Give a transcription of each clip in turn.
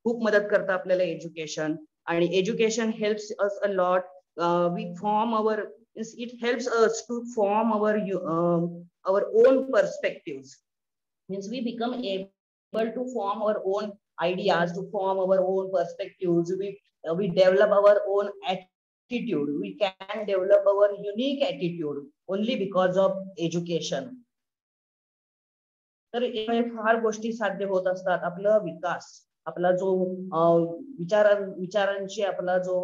खूप मदत करतं आपल्याला एज्युकेशन. आणि education helps us a lot. We form our, it helps us to form our own perspective. Means we become able to form our own ideas, to form our own perspectives. We develop our own attitude. We can develop our unique attitude only because of education. तर फार गोष्टी साध्य होत असतात. आपला विकास, आपला जो विचारांची आपला जो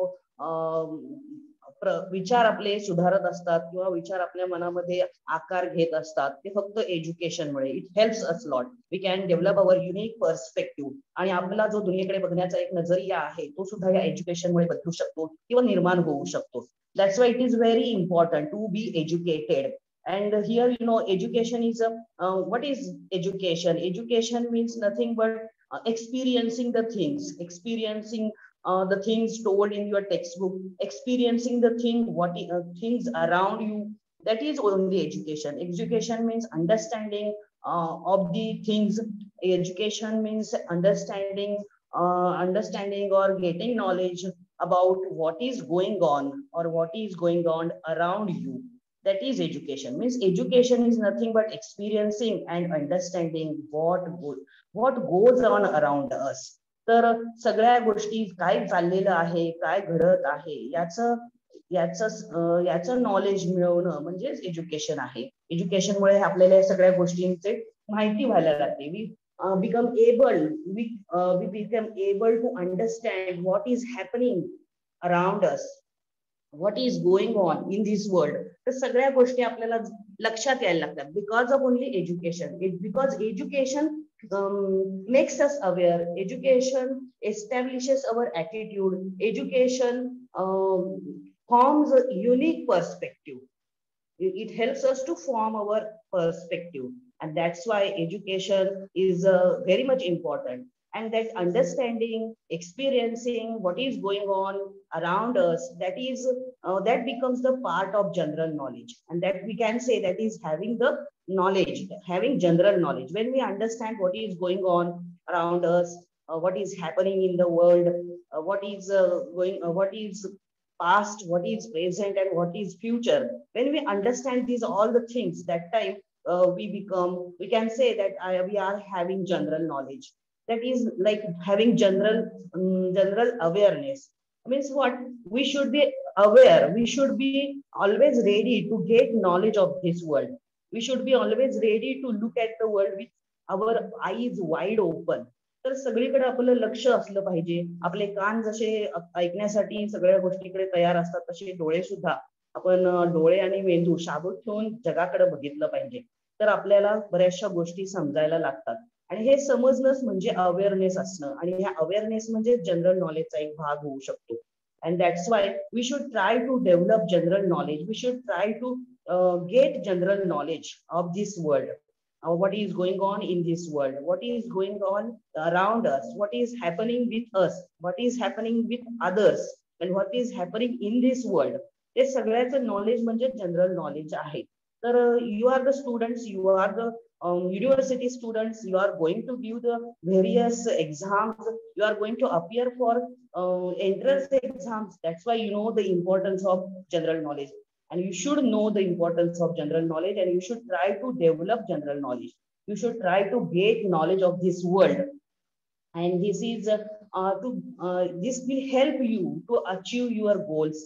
विचार आपले सुधारत असतात किंवा विचार आपल्या मनामध्ये आकार घेत असतात, ते फक्त एज्युकेशनमुळे. It helps us lot. We can develop our unique perspective. आणि आपला जो दुनियेकडे बघण्याचा एक नजरिया आहे, तो सुद्धा या एज्युकेशनमुळे बदलू शकतो किंवा निर्माण होऊ शकतो. That's why it is very important to be educated. And here, education is what is education? Education means nothing but experiencing the things, experiencing the things told in your textbook, experiencing the things around you. That is only education. Education means understanding of the things. Education means understanding or getting knowledge about what is going on or what is going on around you. That is education. Means education is nothing but experiencing and understanding what goes on around us. तर सगळ्या गोष्टी काय चाललेलं आहे, काय घडत आहे, याचं नॉलेज मिळवणं म्हणजेच एज्युकेशन आहे. एज्युकेशनमुळे आपल्याला सगळ्या गोष्टींचे माहिती व्हायला लागते. We become able to understand what is happening around us, what is going on in this world. तर सगळ्या गोष्टी आपल्याला लक्षात यायला लागतात because of only education. Because education makes us aware. Education establishes our attitude. Education forms a unique perspective. It helps us to form our perspective, and that's why education is very much important. And that understanding, experiencing what is going on around us, that becomes the part of general knowledge, and that we can say that is having the knowledge, having general knowledge. When we understand what is going on around us, what is happening in the world, what is past, what is present, and what is future. When we understand these all the things, that time we can say that we are having general knowledge. That is like having general awareness. Means what? We should be aware. We should be always ready to get knowledge of this world. We should be always ready to look at the world with our eyes wide open. तर सगळीकडे आपलं लक्ष असलं पाहिजे. आपले कान जसे ऐकण्यासाठी सगळ्या गोष्टीकडे तयार असतात, तसे डोळे सुद्धा आपण डोळे आणि मेंदू शाबूत ठेवून जगाकडे बघितलं पाहिजे. तर आपल्याला बऱ्याचशा गोष्टी समजायला लागतात. आणि हे समजणंच म्हणजे अवेअरनेस असणं, आणि ह्या अवेअरनेस म्हणजे जनरल नॉलेजचा एक भाग होऊ शकतो. And that's why we should try to develop general knowledge. We should try to get general knowledge of this world, what is going on in this world, what is going on around us, what is happening with us, what is happening with others, and what is happening in this world. हे सगळ्याचं knowledge म्हणजे general knowledge आहे. तर you are the students, you are the university students, you are going to give the various exams, you are going to appear for entrance exams. That's why you know the importance of general knowledge. And you should know the importance of general knowledge, and you should try to develop general knowledge. You should try to get knowledge of this world, and this will help you to achieve your goals.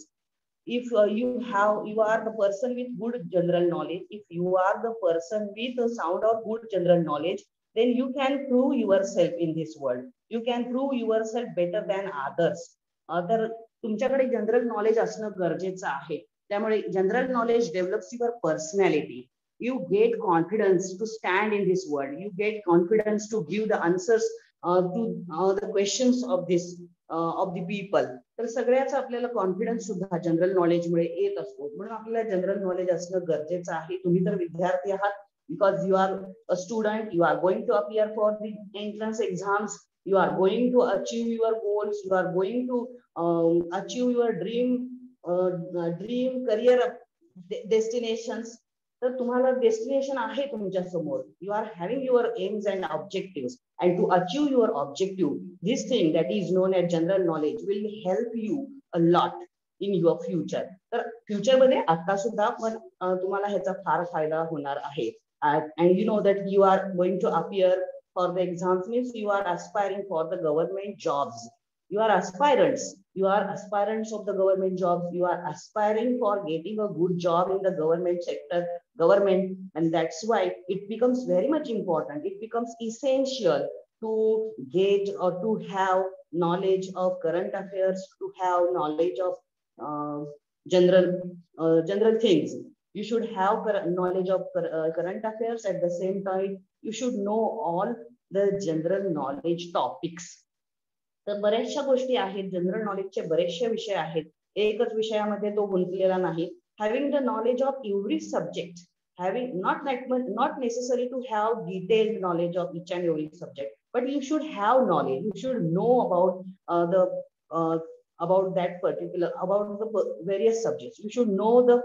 If you are the person with good general knowledge, if you are the person with a sound of good general knowledge, then you can prove yourself in this world. You can prove yourself better than others. तर तुमच्याकडे general knowledge असणं गरजेचं आहे. त्यामुळे general knowledge develops your personality. You get confidence to stand in this world. You get confidence to give the answers to the questions of the people. तर सगळ्याच आपल्याला confidence सुद्धा जनरल नॉलेज मुळे येत असतो. म्हणून आपल्याला जनरल नॉलेज असणं गरजेचं आहे. तुम्ही तर विद्यार्थी आहात, because you are a student, you are going to appear for the entrance exams, you are going to achieve your goals, you are going to achieve your dream career destinations. तर तुम्हाला destination आहे तुमच्या समोर. You are having your aims and objective, and to achieve your objective, this thing that is known as general knowledge will help you a lot in your future. तर future मध्ये आता सुद्धा पण तुम्हाला ह्याचा फार फायदा होणार आहे. And you know that you are going to appear for the exams, means you are aspiring for the government jobs. You are aspirants. You are aspirants of the government jobs. You are aspiring for getting a good job in the government sector, government, and that's why it becomes very much important. It becomes essential to get or to have knowledge of current affairs, to have knowledge of general things. You should have knowledge of current affairs. At the same time, you should know all the general knowledge topics. तर बऱ्याचशा गोष्टी आहेत, general नॉलेजचे बरेचसे विषय आहेत, एकच विषयामध्ये तो गुंतलेला नाही. Having the knowledge of every subject, having not necessary to have detailed knowledge of each and every subject, but you should have knowledge. You should know about that particular, about the various subjects. You should know the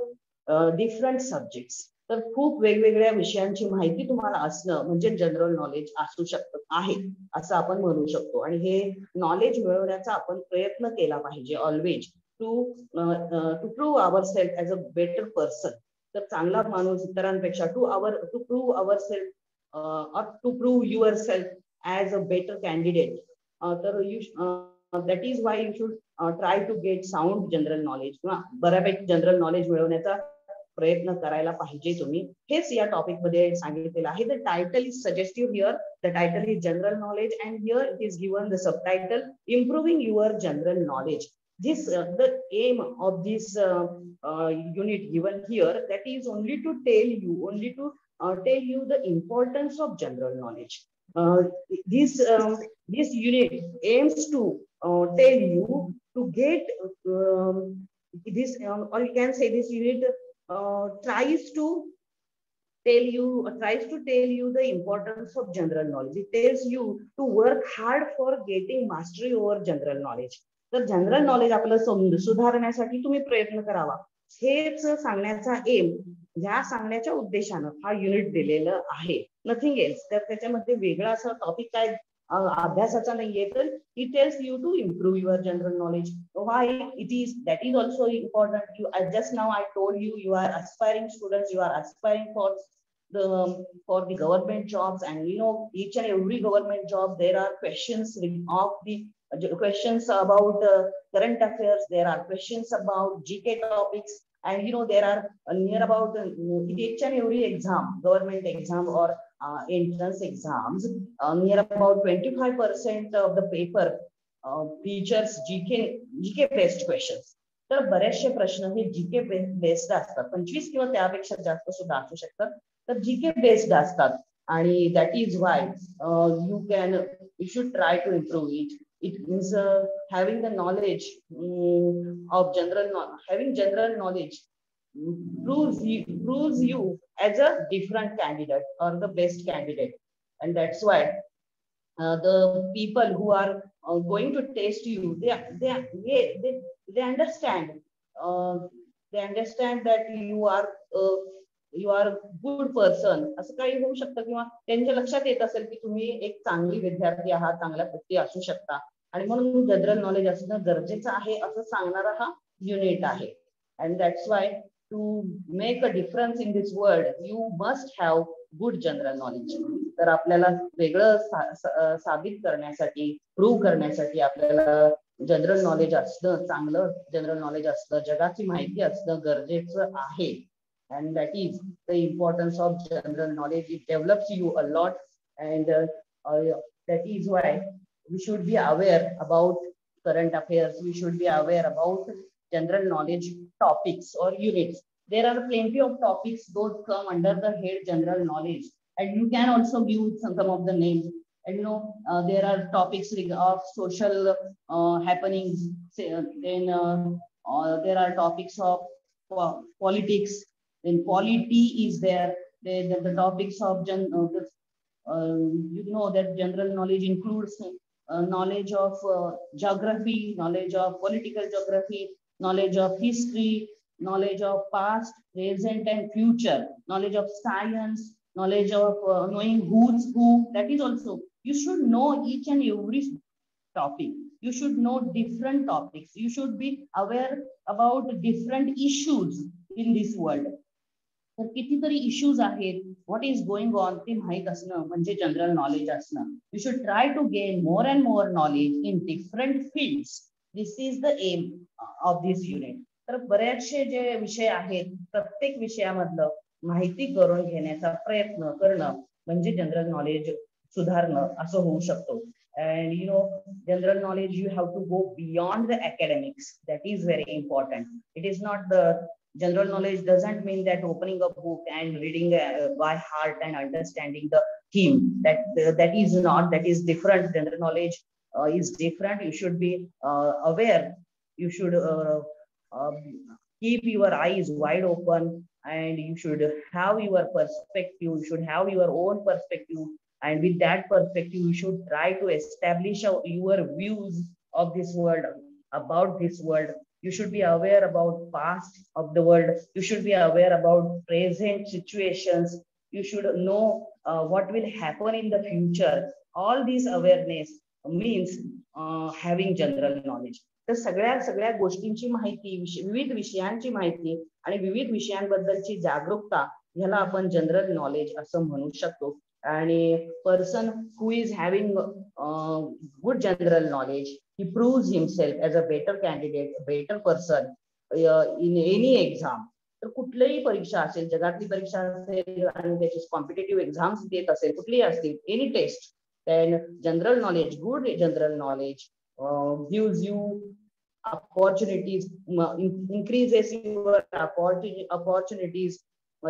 different subjects. तर खूप वेगवेगळ्या विषयांची माहिती तुम्हाला असणं म्हणजे general knowledge असू शकतं आहे असं आपण म्हणू शकतो. आणि हे नॉलेज मिळवण्याचा आपण प्रयत्न केला पाहिजे always, to prove our self as a better person. तर चांगला माणूस इतरांपेक्षा, to prove our self or to prove your self as a better candidate. तर that is why you should try to get sound general knowledge, किंवा बऱ्यापैकी general knowledge मिळवण्याचा प्रयत्न करायला पाहिजे तुम्ही. हेच या टॉपिक मध्ये सांगितलेलं आहे. The title is suggestive here. The title is general knowledge and here it is given the subtitle improving your general knowledge. This the aim of this unit given here, that is only to tell you the importance of general knowledge. This unit aims to tell you to get this, or you can say this unit tries to tell you the importance of general knowledge. It tells you to work hard for getting mastery over general knowledge. तर general knowledge आपलं सुधारण्यासाठी तुम्ही प्रयत्न करावा, हेच सांगण्याचा M, ह्या सांगण्याच्या उद्देशानं हा युनिट दिलेलं आहे, नथिंग एल्स. तर त्याच्यामध्ये वेगळा असा टॉपिक काय अभ्यासाचा नाहीये. तर it tells you to improve your general knowledge. Why it is, that is also important. You just now I told you are aspiring students, you are aspiring for the government jobs, and you know each and every government job there are questions of the questions about current affairs, there are questions about GK topics, and you know there are near about each and every exam, government exam or entrance exams, near about 25% of the paper features GK based questions. तर बरेचसे प्रश्न हे GK based असतात, 25 किंवा त्यापेक्षा जास्त सुद्धा असू शकतात. तर जीके बेस्ड असतात, आणि that is Y you should try to improve it. It means having the knowledge of having general knowledge proves you as a different candidate or the best candidate. And that's why the people who are going to test you, they understand that you are good person. असं काही होऊ शकतं, किंवा त्यांच्या लक्षात येत असेल की तुम्ही एक चांगली विद्यार्थी आहात, चांगल्या व्यक्ती असू शकता, आणि म्हणून जनरल नॉलेज असणं गरजेचं आहे असं सांगणारा हा युनिट आहे. And that's why to make a difference in this world you must have good general knowledge. तर आपल्याला वेगळं साबित करण्यासाठी, प्रूव्ह करण्यासाठी आपल्याला जनरल नॉलेज असणं, चांगलं जनरल नॉलेज असणं, जगाची माहिती असणं गरजेचं आहे. And that is the importance of general knowledge. It develops you a lot, and that is why we should be aware about current affairs. We should be aware about general knowledge topics or units. There are plenty of topics, those come under the head general knowledge, and you can also give some of the names. And you know there are topics of social happenings. Then there are topics of politics. Then polity is there. The topics of you know that general knowledge includes knowledge of geography, knowledge of political geography, knowledge of history, knowledge of past, present, and future, knowledge of science, knowledge of knowing who's who. That is also You should know each and every topic. You should know different topics. You should be aware about different issues in this world. तर कितीतरी issues आहेत, what is going on ते माहित असणं म्हणजे general knowledge असणं. You should try to gain more and more knowledge in different fields. This is the aim of this unit. तर बरेचसे जे विषय आहेत, प्रत्येक विषयामधलं माहिती करून घेण्याचा प्रयत्न करणं म्हणजे जनरल नॉलेज सुधारणं असं होऊ शकतो. And general knowledge, you have to go beyond the academics. That is very important. It is not the general knowledge doesn't mean that opening a book and reading by heart and understanding the theme. That is not. That is different. General knowledge is different. You should be aware. You should keep your eyes wide open, and you should have your perspective. You should have your own perspective. And with that perspective, you should try to establish your views of this world, about this world. You should be aware about past of the world. You should be aware about present situations. You should know what will happen in the future. All this awareness means having general knowledge. तर सगळ्या गोष्टींची माहिती, विविध विषयांची माहिती आणि विविध विषयांबद्दलची जागरूकता ह्याला आपण जनरल नॉलेज असं म्हणू शकतो. आणि person who is having good general knowledge, he proves himself as a better candidate, a better person in any exam. तर कुठलीही परीक्षा असेल, जगातली परीक्षा असेल आणि त्याची कॉम्पिटेटिव्ह एक्झाम्स देत असेल, कुठलीही असतील, any test, then general knowledge, good general knowledge gives you opportunities, increases your opportunities.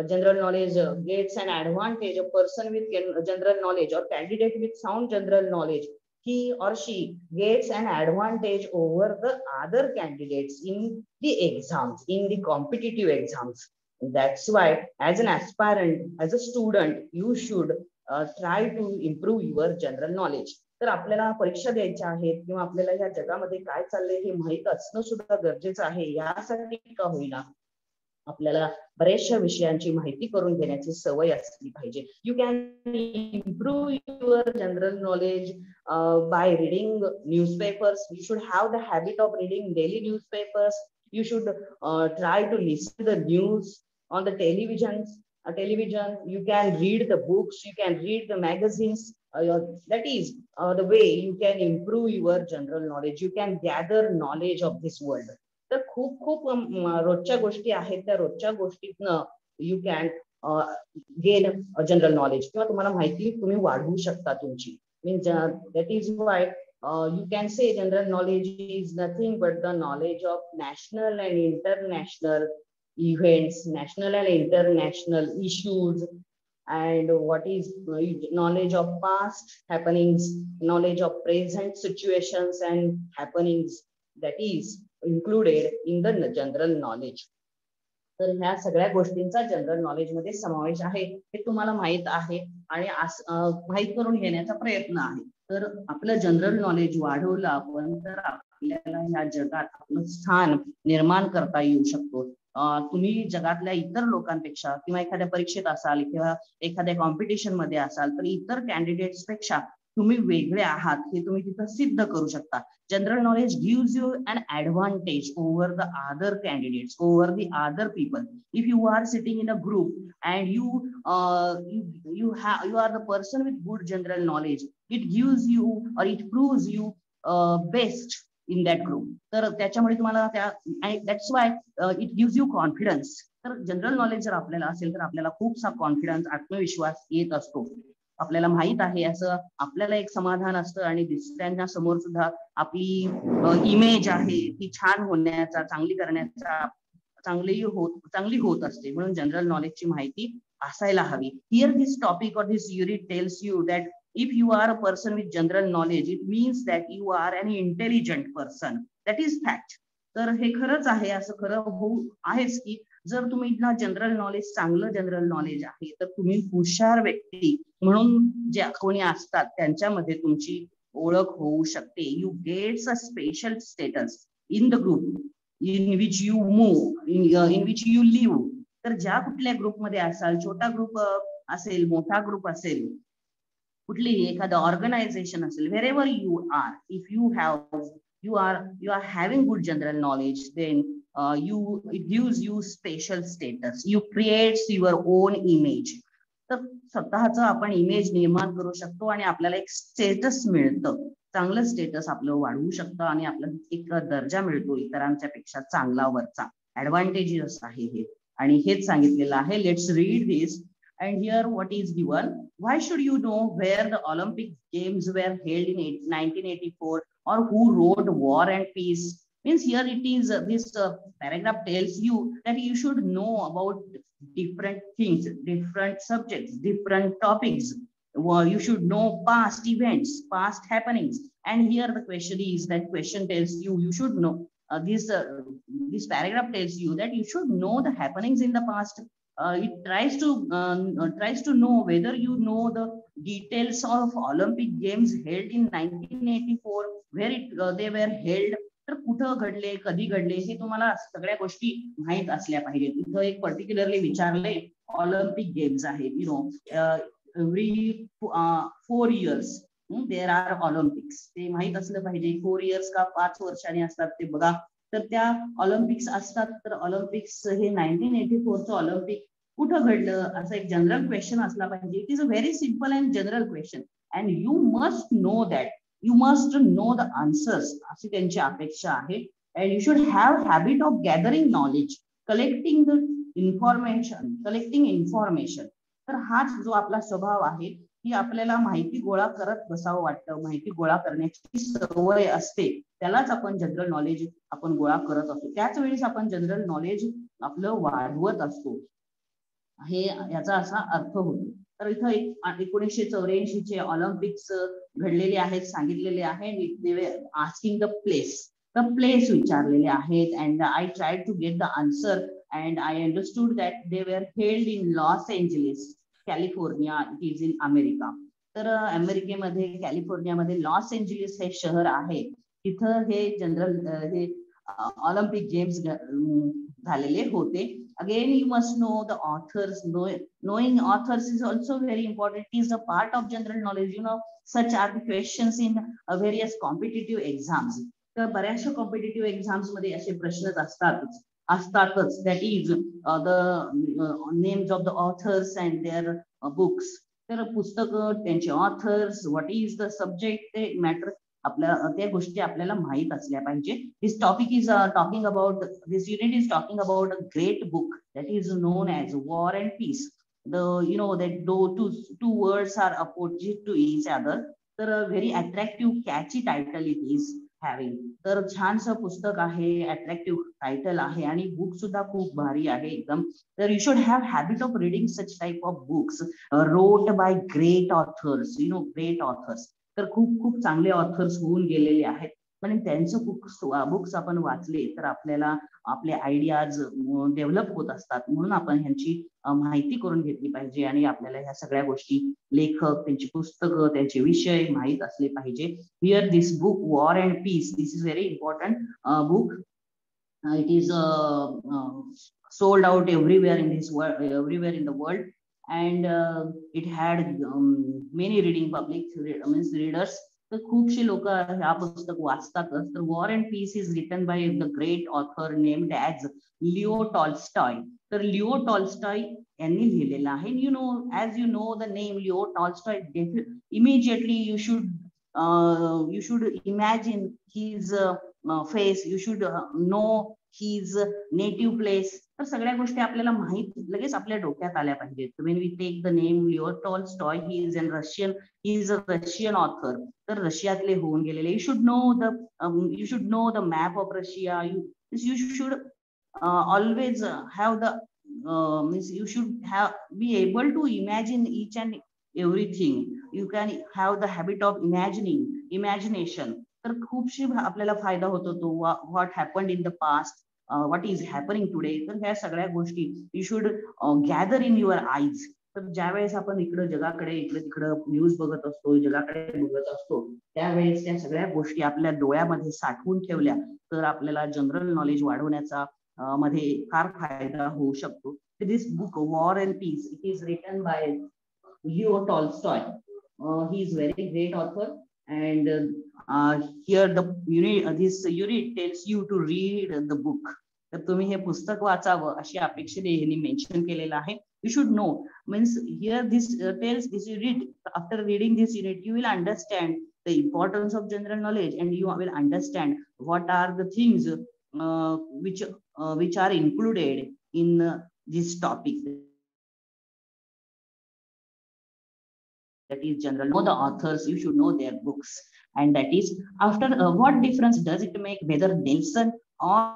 General knowledge gets an advantage. A person with general knowledge or candidate with sound general knowledge, he or she gets an advantage over the other candidates in the exams, in the competitive exams. That's why as an aspirant, as a student, you should try to improve your general knowledge. तर आपल्याला परीक्षा द्यायच्या आहेत किंवा आपल्याला या जगामध्ये काय चाललंय हे माहित असणं सुद्धा गरजेचं आहे. यासाठी का होईना आपल्याला बऱ्याचशा विषयांची माहिती करून घेण्याची सवय असली पाहिजे. You can improve your general knowledge by reading newspapers. You should have the habit of reading daily newspapers. You should try to listen the news on the television. You can read the books, you can read the magazines. That is the way you can improve your general knowledge. You can gather knowledge of this world. तर खूप खूप रोजच्या गोष्टी आहेत, त्या रोजच्या गोष्टीतनं you can gain general knowledge किंवा तुम्हाला माहिती तुम्ही वाढवू शकता तुमची. Means that is why you can say general knowledge is nothing but the knowledge of national and international events, national and international issues, and what is knowledge of past happenings, knowledge of present situations and happenings, that is included in the general knowledge. तर ह्या सगळ्या गोष्टींचा general knowledge मध्ये समावेश आहे, हे तुम्हाला माहित आहे आणि माहित करून घेण्याचा प्रयत्न आहे. तर आपलं जनरल नॉलेज वाढवलं आपण तर आपल्याला ह्या जगात आपलं स्थान निर्माण करता येऊ शकतो. तुम्ही जगातल्या इतर लोकांपेक्षा किंवा एखाद्या परीक्षेत असाल किंवा एखाद्या कॉम्पिटिशन मध्ये असाल तर इतर कॅन्डिडेट्स पेक्षा तुम्ही वेगळे आहात हे तुम्ही तिथं सिद्ध करू शकता. General knowledge gives you an advantage over the other candidates, over the other people. If you are sitting in a group and you are the person with good general knowledge, it gives you or it proves you best in that group. तर त्याच्यामुळे तुम्हाला that's why it gives you confidence. तर general knowledge जर आपल्याला असेल तर आपल्याला खूपसा कॉन्फिडन्स, आत्मविश्वास येत असतो. आपल्याला माहित आहे असं आपल्याला एक समाधान असतं आणि दुसऱ्यांच्या समोर सुद्धा आपली इमेज आहे ती छान होण्याचा, चांगली करण्याचा, चांगली होत असते. म्हणून जनरल नॉलेजची माहिती असायला हवी. Here this topic or this unit tells you that if you are a person with general knowledge, it means that you are an intelligent person. That is fact. तर हे खरंच आहे, असं खरं आहेच की जर तुम्ही जनरल नॉलेज, चांगलं जनरल नॉलेज आहे तर तुम्ही हुशार व्यक्ती म्हणून ज्या कोणी असतात त्यांच्यामध्ये तुमची ओळख होऊ शकते. You gets a special status in the group in which you move, in which you live. तर ज्या कुठल्या ग्रुपमध्ये असाल, छोटा ग्रुप असेल, मोठा ग्रुप असेल, कुठलीही एखादं ऑर्गनायझेशन असेल, wherever you are, if you are having good general knowledge, then it gives you special status, you creates your own image. तर स्वतःच आपण इमेज निर्माण करू शकतो आणि आपल्याला एक स्टेटस मिळतं, चांगलं स्टेटस आपलं वाढवू शकतं आणि आपला एक दर्जा मिळतो इतरांच्या पेक्षा चांगला वरचा. ऍडव्हान्टेजेस आहे हे आणि हेच सांगितलेलं आहे. Let's read this. And here what is given, why should you know where the Olympic Games were held in 1984 or who wrote War and Peace? Means here it is, this paragraph tells you that you should know about different things, different subjects, different topics. You should know past events, past happenings. And here the question is, that question tells you you should know, this paragraph tells you that you should know the happenings in the past. It tries to know whether you know the details of Olympic Games held in 1984, where they were held. तर कुठं घडले, कधी घडले, हे तुम्हाला सगळ्या गोष्टी माहित असल्या पाहिजेत. इथं एक पर्टिक्युलरली विचारले, ऑलिम्पिक गेम्स आहेत, every 4 years there are Olympics. ते माहित असलं पाहिजे. 4 years का 5 वर्षांनी असतात ते बघा. तर त्या ऑलिम्पिक्स असतात. तर ऑलिम्पिक्स हे 1984चं ऑलिम्पिक कुठं घडलं, असं एक जनरल क्वेश्चन असला पाहिजे. It is a very simple and general question and you must know that, you must know the answers, अशी त्यांची अपेक्षा आहे. And you should have habit of gathering knowledge, collecting the information. तर हाच जो आपला स्वभाव आहे, की आपल्याला माहिती गोळा करत बसावं वाटतं, माहिती गोळा करण्याची सवय असते, त्यालाच आपण जनरल नॉलेज आपण गोळा करत असतो. त्याच वेळेस आपण जनरल नॉलेज आपलं वाढवत असतो, हे याचा असा अर्थ होतो. तर इथं 1984चे ऑलिम्पिक्स घडलेले आहेत, सांगितलेले आहे. आस्किंग द प्लेस विचारलेले आहेत. And I tried to get the answer and I understood that they were held in Los Angeles, California, it is in America. तर अमेरिकेमध्ये कॅलिफोर्नियामध्ये लॉस एंजलिस हे शहर आहे. तिथं हे हे ऑलिम्पिक गेम्स झालेले होते. Again, you must know the authors. Knowing authors is also very important. It is a part of general knowledge. Such are the questions in various competitive exams. तर बऱ्याचशा कॉम्पिटिटिव्ह एक्झाम्स मध्ये असे प्रश्न असतातच. That is the names of the authors and their books. तर पुस्तक, त्यांचे authors, what is the subject, ते मॅटर आपल्याला त्या गोष्टी आपल्याला माहित असल्या पाहिजे. This topic is talking about, this unit is talking about a great book that is known as War and Peace. That two words are opposite to each other. तर very attractive, catchy title it is having. तर छानसं पुस्तक आहे, attractive title आहे आणि book सुद्धा खूप भारी आहे एकदम. तर you should have habit of reading such type of books wrote by great authors. Great authors. तर खूप चांगले ऑथर्स होऊन गेलेले आहेत. पण त्यांचं बुक्स आपण वाचले तर आपल्याला आपले आयडियाज डेव्हलप होत असतात. म्हणून आपण ह्यांची माहिती करून घेतली पाहिजे आणि आपल्याला ह्या सगळ्या गोष्टी, लेखक, त्यांची पुस्तकं, त्यांचे विषय माहित असले पाहिजे. Here this book war and piece, this is very important book. It is sold out everywhere in the world, and it had many reading readers. तर खूपशे लोक हा पुस्तक वाचतातच. तर war and piece is written by the great author named as Leo Tolstoy. तर Leo Tolstoy यांनी लिहिलेला आहे. As you know the name Leo Tolstoy, immediately you should imagine his face, you should know his native place. तर सगळ्या गोष्टी आपल्याला माहित लगेच आपल्या डोक्यात आल्या पाहिजेत. When we take the name Leo Tolstoy, he is a Russian author. तर रशियातले होऊन गेलेले. You should know the map of Russia. You should always have the means you should be able to imagine each and everything. You can have the habit of imagination. तर खूपशी आपल्याला फायदा होतो तो. What happened in the past, what is happening today. तर ह्या सगळ्या गोष्टी you should gather in your eyes. तर ज्यावेळेस आपण इकडे तिकडं न्यूज बघत असतो, जगाकडे बघत असतो, त्यावेळेस त्या सगळ्या गोष्टी आपल्या डोळ्यामध्ये साठवून ठेवल्या तर आपल्याला जनरल नॉलेज वाढवण्याचा मध्ये फार फायदा होऊ शकतो. This book war and peace, it is written by Leo Tolstoy. he is very great author, and here the unit, this unit tells you to read the book. तर तुम्ही हे पुस्तक वाचावं अशी अपेक्षेने यांनी मेन्शन केलेलं आहे. You should know, means here this tells this you read, after reading this unit you will understand the importance of general knowledge, and you will understand what are the things which are included in this topic, that is general. Know the authors, you should know their books, and that is after what difference does it make whether Nelson or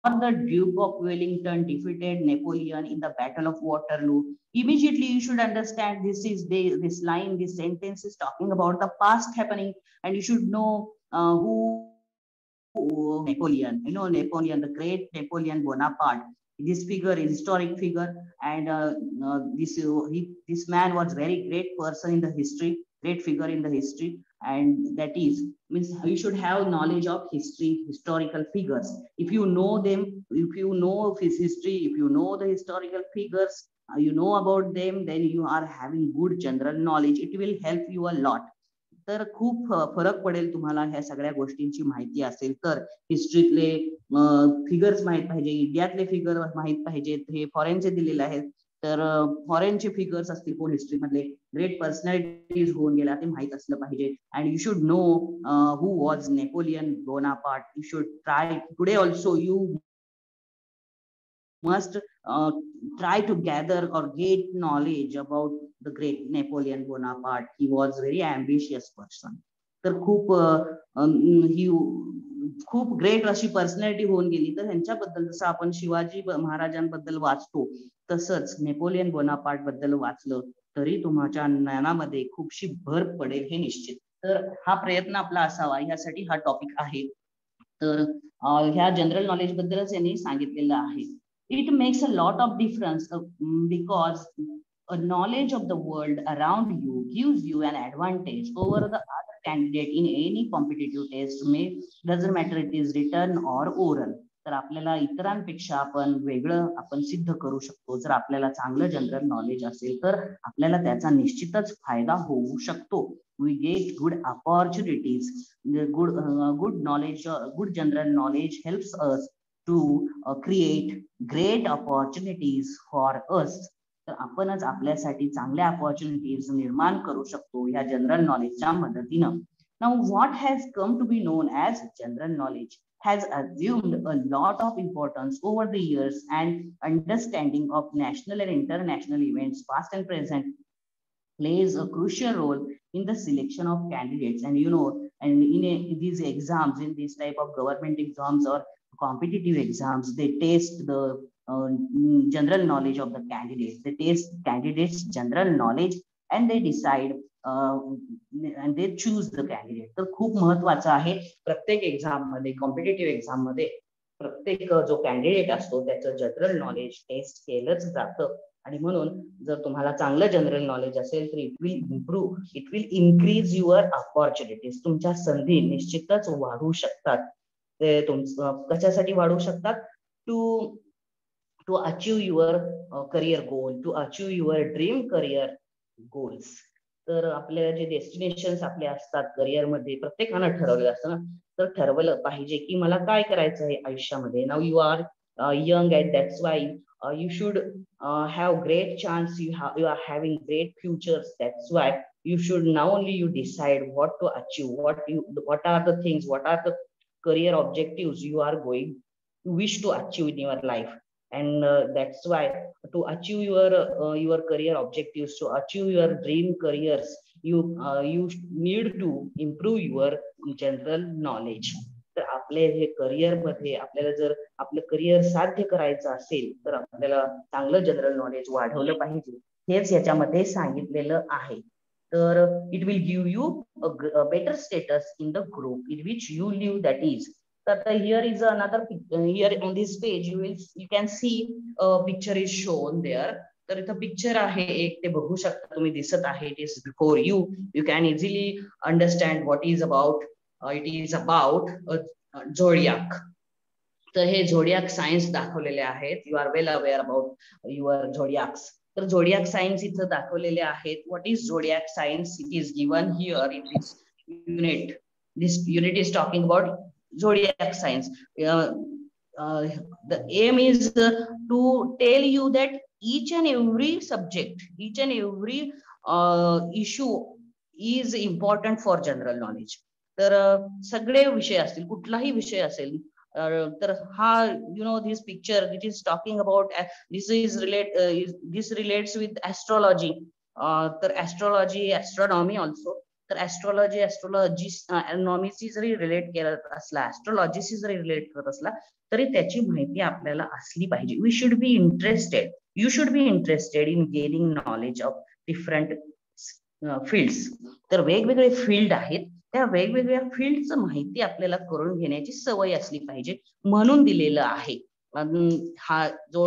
the Duke of Wellington defeated Napoleon in the Battle of Waterloo? Immediately you should understand this line, this sentence is talking about the past happening, and you should know who Napoleon, you know, Napoleon, the great Napoleon Bonaparte. This figure is historic figure, and this man was very great person in the history, great figure in the history, and that is means you should have knowledge of history, historical figures. If you know them, if you know of his history, if you know the historical figures, you know about them, then you are having good general knowledge. It will help you a lot. तर खूप फरक पडेल तुम्हाला ह्या सगळ्या गोष्टींची माहिती असेल तर. हिस्ट्रीतले फिगर्स माहित पाहिजे, इंडियातले फिगर माहित पाहिजेत, हे फॉरेनचे दिलेले आहेत. तर फॉरेनचे फिगर्स असतील कोण हिस्ट्री मधले ग्रेट पर्सनॅलिटीज होऊन गेला ते माहित असलं पाहिजे. And you should know who was Napoleon Bonaparte. You should try today also, you must try to gather or get knowledge about the great Napoleon Bonaparte. He was very ambitious person. तर खूप great अशी personality होऊन गेली. तर ह्यांच्याबद्दल जसं आपण शिवाजी महाराजांबद्दल वाचतो तसंच नेपोलियन बोनापार्ट बद्दल वाचलं तरी तुमच्या ज्ञानामध्ये खूपशी भर पडेल हे निश्चित. तर हा प्रयत्न आपला असावा यासाठी हा टॉपिक आहे. तर ह्या जनरल नॉलेज बद्दलच यांनी सांगितलेलं आहे. It makes a lot of difference because a knowledge of the world around you gives you an advantage over the other candidate in any competitive test. Doesn't matter it is written or oral. तर आपल्याला इतरांपेक्षा आपण वेगळं आपण सिद्ध करू शकतो. जर आपल्याला चांगलं जनरल नॉलेज असेल तर आपल्याला त्याचा निश्चितच फायदा होऊ शकतो. We get good opportunities. The good knowledge, good general knowledge helps us to create great opportunities for us. तर आपणच आपल्यासाठी चांगल्या opportunities निर्माण करू शकतो या जनरल नॉलेजच्या मदतीनं. Now what has come to be known as general knowledge has assumed a lot of importance over the years, and understanding of national and international events past and present plays a crucial role in the selection of candidates. And you know, and in these exams, in this type of government exams or competitive exams, they test the general knowledge of the candidates. They test candidates general knowledge and they decide and they choose the candidate. तर खूप महत्वाचं आहे. प्रत्येक exam मध्ये, competitive exam मध्ये प्रत्येक जो candidate असतो त्याचं जनरल नॉलेज टेस्ट केलंच जातं. आणि म्हणून जर तुम्हाला चांगलं जनरल नॉलेज असेल तर it will improve, it will increase your opportunities. तुमच्या संधी निश्चितच वाढू शकतात. ते कशासाठी वाढू शकतात? To achieve your career goal, to achieve your dream career goals. तर आपल्या जे डेस्टिनेशन्स आपले असतात करिअर मध्ये प्रत्येकानं ठरवलेलं असतं ना. तर ठरवलं पाहिजे की मला काय करायचं आहे आयुष्यामध्ये. Now you are young, and that's why you should have great chance. You are having great futures. That's why you should now only you decide what to achieve, what are the things, what are the career objectives you are going to wish to achieve in your life. And that's why to achieve your career objectives, to achieve your dream careers, you need to improve your general knowledge. तर आपले हे career मध्ये आपल्याला जर आपलं career साध्य करायचं असेल तर आपल्याला चांगलं जनरल नॉलेज वाढवलं पाहिजे. हेच याच्यामध्ये सांगितलेलं आहे. तर it will give you a better status in the group in which you live. That is. तर here is another, here on this page you can see picture is shown there. तर इथं पिक्चर आहे एक, ते बघू शकता तुम्ही, दिसत आहे. It is before you. You can easily understand what is about. It is about zodiac. तर हे झोडियाक सायन्स दाखवलेले आहेत. You are well aware about your zodiacs. तर झोडियाक सायन्स इथं दाखवलेले आहेत. What is zodiac science? It is given here in this unit. This unit is talking about zodiac signs. The aim is to tell you that each and every subject, each and every issue is important for general knowledge. तर सगळे विषय असतील, कुठलाही विषय असेल, तर हा this picture it is talking about this relates with astrology. तर astrology, astronomy also. तर ॲस्ट्रॉलॉजीशी जरी रिलेट करत असला, ॲस्ट्रॉलॉजीशी जरी रिलेट करत असला, तरी त्याची माहिती आपल्याला असली पाहिजे. We should be interested, you should be interested in gaining knowledge of different fields. तर वेगवेगळे फील्ड आहेत, त्या वेगवेगळ्या फील्डचं माहिती आपल्याला करून घेण्याची सवय असली पाहिजे, म्हणून दिलेलं आहे. हा जो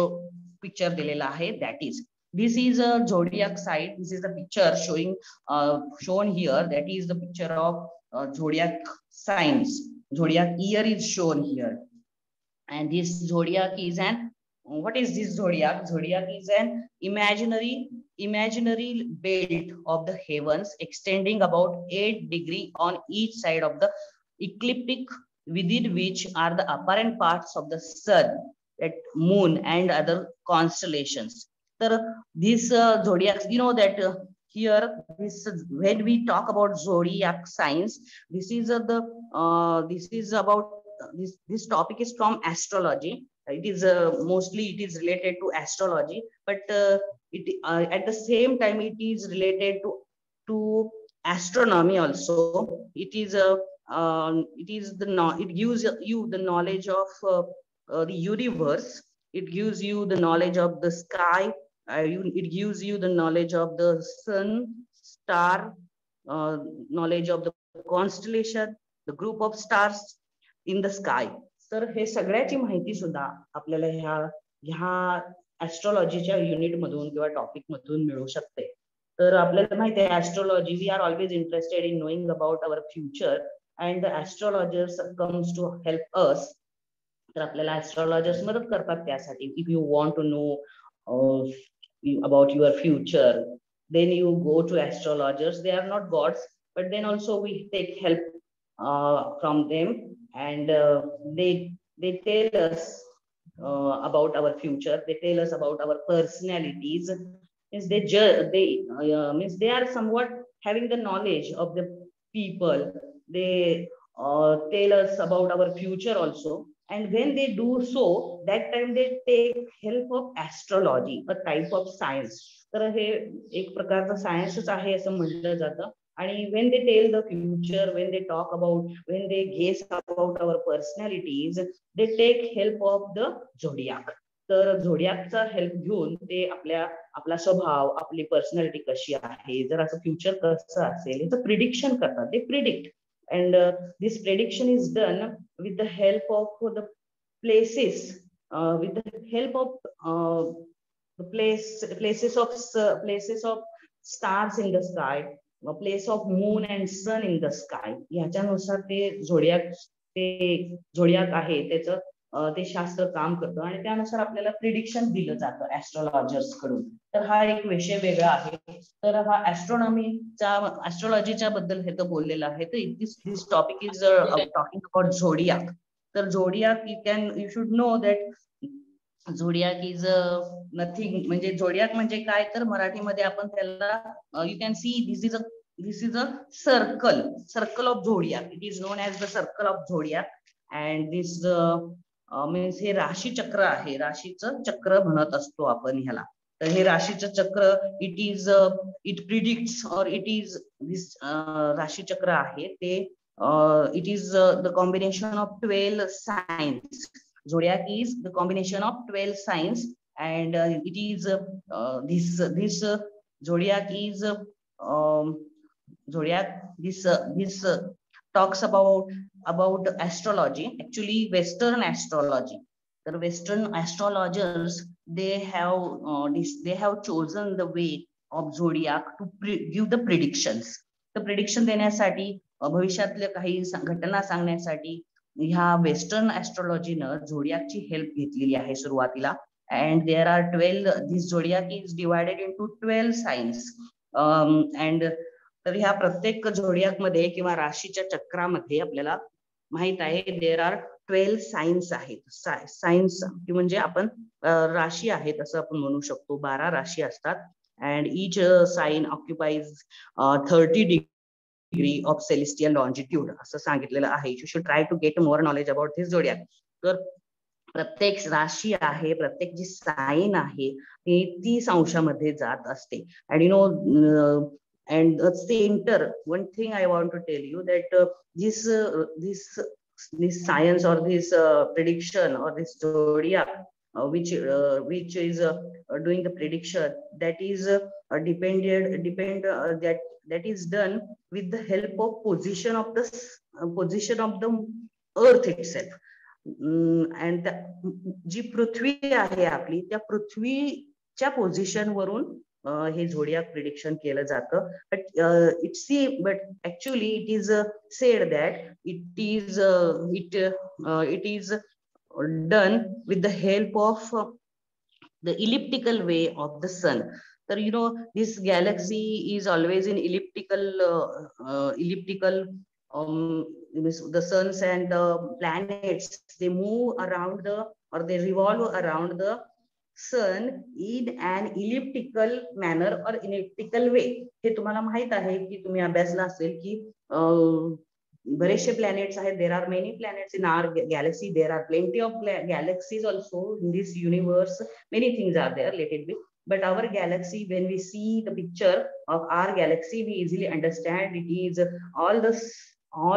पिक्चर दिलेला आहे, that is this is a zodiac sign. This is the picture shown here. That is the picture of zodiac signs. Zodiac year is shown here, and this zodiac is an what is this zodiac? Zodiac is an imaginary belt of the heavens extending about 8 degrees on each side of the ecliptic, within which are the apparent parts of the sun, that moon and other constellations. This zodiac, that here this when we talk about zodiac signs, this is this is about this topic is from astrology. It is mostly it is related to astrology, but at the same time it is related to astronomy also. It is it gives you the knowledge of the universe. It gives you the knowledge of the sky. It gives you the knowledge of the sun, star, knowledge of the constellation, the group of stars in the sky. तर हे सगळ्याची माहिती सुद्धा आपल्याला ह्या ऍस्ट्रॉलॉजीच्या unit मधून किंवा topic मधून मिळू शकते. तर आपल्याला माहिती आहे astrology, we are always interested in knowing about our future, and the astrologers comes to help us. तर आपल्याला ऍस्ट्रॉलॉजर्स मदत करतात त्यासाठी. If you want to know about your future, then you go to astrologers. They are not gods, but then also we take help from them, and they tell us about our future. They tell us about our personalities. Means means they are somewhat having the knowledge of the people. They tell us about our future also. And when they do so, that time they take help of astrology, a type of science. तर हे एक प्रकारचं सायन्सच आहे असं म्हटलं जातं. आणि when they tell the future, when they talk about, when they guess about our personalities, they take help of the zodiac. तर झोडियाकचा हेल्प घेऊन ते आपला स्वभाव, आपली पर्सनॅलिटी कशी आहे, जर असं फ्युचर कसं असेल याचं प्रिडिक्शन करतात. ते predict. And this prediction is done with the help of the places, with the help of the places of stars in the sky, a place of moon and sun in the sky. याच्यानुसार ते झोडियाक आहे त्याचं ते शास्त्र काम करतं, आणि त्यानुसार आपल्याला प्रिडिक्शन दिलं जातं ऍस्ट्रॉलॉजर्स कडून. तर हा एक विषय वेगळा आहे. तर हा ऍस्ट्रॉलॉजीच्या बद्दल हे तर बोललेलं आहे. तर this topic is talking about zodiac. तर zodiac you should know that zodiac is nothing. म्हणजे झोडियाक म्हणजे काय, तर मराठीमध्ये आपण त्याला you can see this is a circle of zodiac. It is known as the circle of zodiac. And this means हे राशी चक्र आहे, राशीचं चक्र म्हणत असतो आपण ह्याला. तर हे राशीचं चक्र इट प्रिडिक्ट्स और इट इज दिस राशी चक्र आहे ते it is the combination of 12 signs. झोडियाक is the combination of 12 signs, and it is this zodiac is this talks about astrology, actually Western astrology. The Western astrologers, they have chosen the way of zodiac to give the predictions. The prediction देण्यासाठी, भविष्यातल्या काही घटना सांगण्यासाठी ह्या western ऍस्ट्रॉलॉजीनं झोडियाकची help घेतलेली आहे सुरुवातीला. and there are 12. This zodiac is divided into 12 signs, and तर ह्या प्रत्येक झोडियाक मध्ये किंवा राशीच्या चक्रामध्ये आपल्याला माहित आहे देर आर 12 सायन्स आहेत. सायन्स म्हणजे आपण राशी आहेत असं आपण म्हणू शकतो. 12 राशी असतात and each sign occupies 30 degree of celestial longitude असं सांगितलेलं आहे. You should try to get more knowledge about this zodiac. तर प्रत्येक राशी आहे, प्रत्येक जी साइन आहे ती 30 अंशामध्ये जात असते. and you know and the center, one thing I want to tell you that this science or this prediction or this zodiac which is doing the prediction, that is that is done with the help of position of the earth itself. and जी पृथ्वी आहे आपली त्या पृथ्वीच्या position वरून हे झोडियाक prediction केलं जातं. but actually it is said that it is done with the help of the elliptical way of the sun. So you know this galaxy is always in elliptical the suns and the planets, they move around they revolve around the sun in an elliptical manner or elliptical way. हे तुम्हाला माहित आहे की तुम्ही अभ्यासला असेल की बरेचसे प्लॅनेट्स आहेत. There are many planets in our galaxy. There are plenty of galaxies also in this universe. Many things are there, let it be. But our galaxy, when we see the picture of our galaxy, we easily understand it is all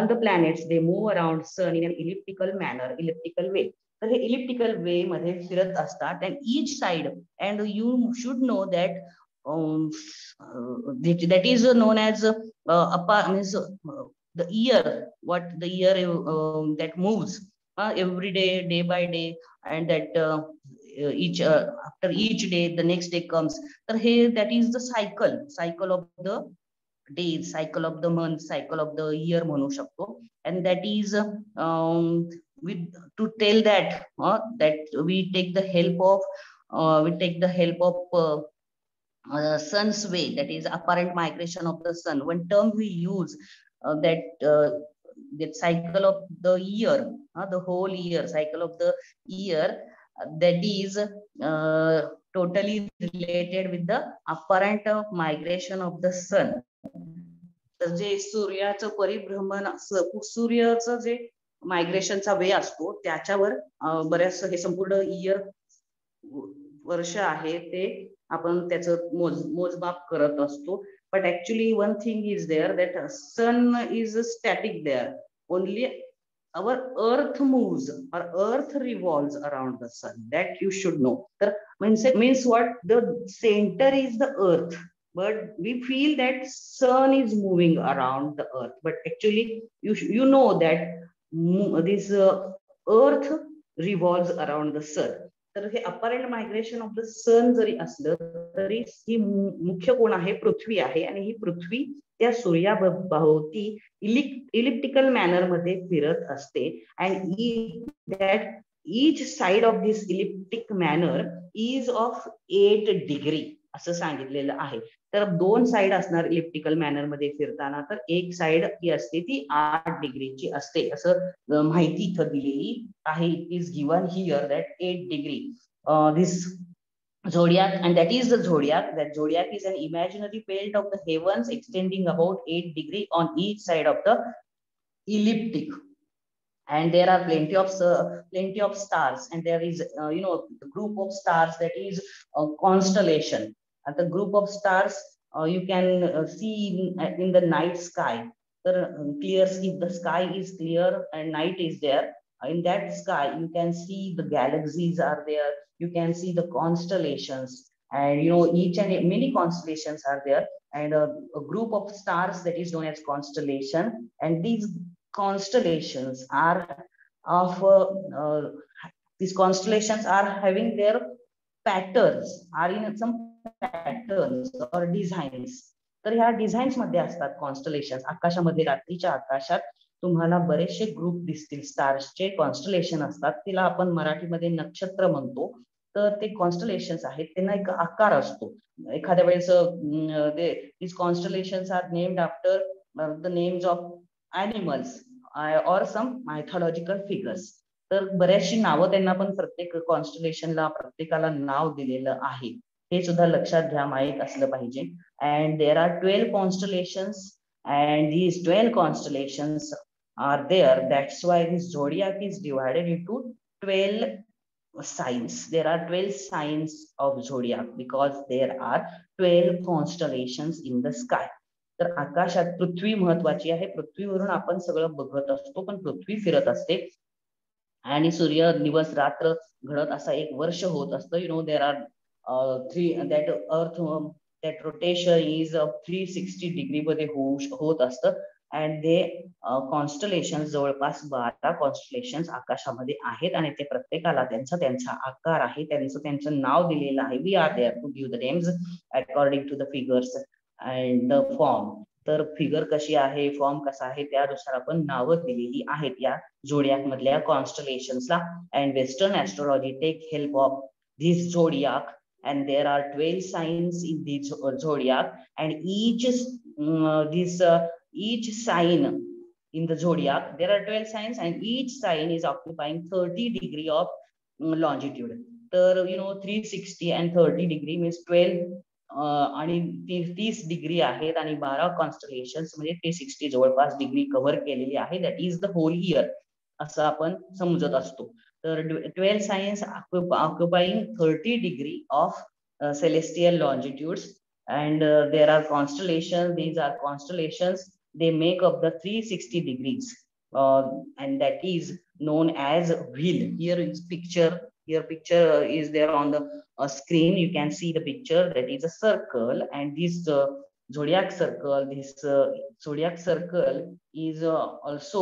the planets, they move around sun in an elliptical manner, elliptical way. तर हे elliptical वे मध्ये फिरत असतात. and each side, and you should know that that is known as means the year, what the year that moves every day by day, and that each after each day the next day comes. तर हे that is the cycle of the days, cycle of the month, cycle of the year म्हणू शकतो. and that is to tell that that we take the help of sun's way, that is apparent migration of the sun. One term we use that cycle of the year, the whole year cycle of the year, that is totally related with the apparent migration of the sun. तर जे सूर्याचं परिभ्रमण, सूर्याचं जे मायग्रेशनचा वे असतो त्याच्यावर बऱ्याच हे संपूर्ण year वर्ष आहे ते आपण त्याचं मोजमाप करत असतो. but actually one thing is there that sun is static there, only our earth moves or earth revolves around the sun, that you should know. तर means what, the center is the earth, but we feel that sun is moving around the earth, but actually you know that this earth revolves around the sun. तर हे apparent migration of the सन जरी असलं तरी ही मुख्य कोण आहे, पृथ्वी आहे. आणि ही पृथ्वी त्या सूर्याभोवती इलिप्टिकल मॅनर मध्ये फिरत असते. And that each side of this elliptic manner is of 8 degree असं सांगितलेलं आहे. तर 2 साइड असणार इलिप्टिकल मॅनर मध्ये फिरताना, तर एक साइड ही असते ती 8 डिग्रीची असते असं माहिती इथं दिलेली आहे. It is given here that 8 degree this zodiac, and that is the zodiac. That zodiac is an imaginary belt of the heavens extending about 8 degree on each side of the elliptic. And there are plenty of stars, and there is the group of stars, that is constellation. And the group of stars you can see in the night sky. Clear, if the sky is clear and night is there, in that sky you can see the galaxies are there, you can see the constellations, and each and many constellations are there, and a group of stars that is known as constellation. And these constellations are of these constellations are having their patterns, are in some patterns or designs. तर ह्या designs मध्ये असतात constellation. आकाशामध्ये रात्रीच्या आकाशात तुम्हाला बरेचसे group दिसतील स्टार्सचे, कॉन्स्टलेशन असतात. तिला आपण मराठीमध्ये नक्षत्र म्हणतो. तर ते कॉन्स्टलेशन्स आहेत त्यांना एक आकार असतो. एखाद्या वेळेस this constellations are named after the names of animals or some mythological figures. तर बऱ्याचशी नावं त्यांना पण प्रत्येक कॉन्स्टलेशनला प्रत्येकाला नाव दिलेलं आहे. हे सुद्धा लक्षात घ्या, माहित असलं पाहिजे. And there are 12 constellations and these 12 constellations are there. That's why this zodiac is divided into 12 signs. There are 12 signs of zodiac because there are 12 constellations in the sky. तर आकाशात पृथ्वी महत्वाची आहे. पृथ्वीवरून आपण सगळं बघत असतो, पण पृथ्वी फिरत असते आणि सूर्य दिवस रात्र घडत असा एक वर्ष होत असतं. You know there are three that अर्थ दॅट रोटेशन इज 360 डिग्री मध्ये होत असतं. अँड दे कॉन्स्टलेशन्स जवळपास 12 कॉन्स्टलेशन्स आकाशामध्ये आहेत आणि ते प्रत्येकाला त्यांचा त्यांचा आकार आहे, त्यांचं नाव दिलेलं आहे. We are there to give the names according to the figures and the form. तर फिगर कशी आहे, फॉर्म कसा आहे, त्यानुसार आपण नावं दिलेली आहेत या झोडियाक मधल्या कॉन्स्टलेशन्सला. And western astrology take help of this zodiac and there are 12 signs in the zodiac and each sign in the zodiac, there are 12 signs and each sign is occupying 30 degree of longitude. तर 360 and 30 degree means 12 आणि 30 degree आहेत आणि 12 constellations म्हणजे 360 जवळपास degree cover केलेली आहे. That is the whole year असं आपण समजत असतो. तर 12 signs occupying 30 degree of celestial longitudes and there are constellations. These are constellations, they make up the 360 degrees and that is known as wheel. Here picture is there on the screen. You can see the picture, that is a circle and this zodiac circle is also